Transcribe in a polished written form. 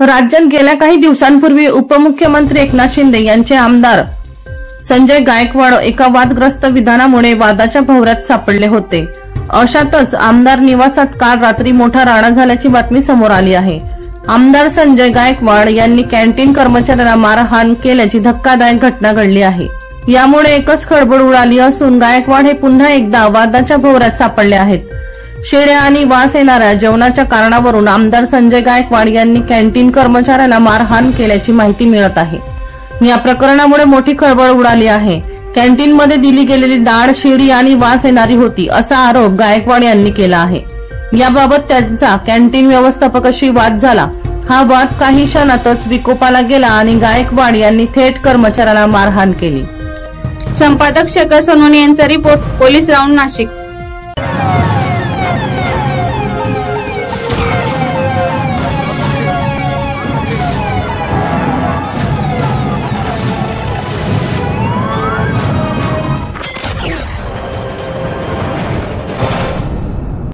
राज्यात गेल्या काही दिवसांपूर्वी उपमुख्यमंत्री एकनाथ शिंदे यांचे आमदार संजय गायकवाड एका वादग्रस्त विधानामुळे वादाच्या भोवऱ्यात सापडले होते। अशातच आमदार निवासात काल रात्री मोठा राडा झाल्याची बातमी समोर आली आहे। आमदार संजय गायकवाड यांनी कॅन्टीन कर्मचाऱ्याला मारहाण केल्याची धक्कादायक घटना घडली आहे। यामुळे एकच खळबळ उडाली असून गायकवाड हे पुन्हा एकदा वादाच्या भोवऱ्यात सापडले आहेत। शेळ्या आणि वास येणाऱ्या जेवणाच्या कारणावरून आमदार संजय गायकवाड यांनी कॅन्टीन कर्मचाऱ्याला मारहाण केल्याची माहिती मिळत आहे। या प्रकरणामुळे मोठी खळबळ उडाली आहे। कॅन्टीन मध्ये दिली गेलेली डाळ शिळी आणि वास येणारी होती असा आरोप गायकवाड यांनी केला आहे। याबाबत त्यांचा कॅन्टीन व्यवस्थापकाशी वाद झाला। हा वाद काही क्षणातच विकोपाला गेला आणि गायकवाड यांनी थेट कर्मचाऱ्याला मारहाण केली। संपादक शेखर सोनवणे यांचा रिपोर्ट, पोलीस राऊंड, नाशिक।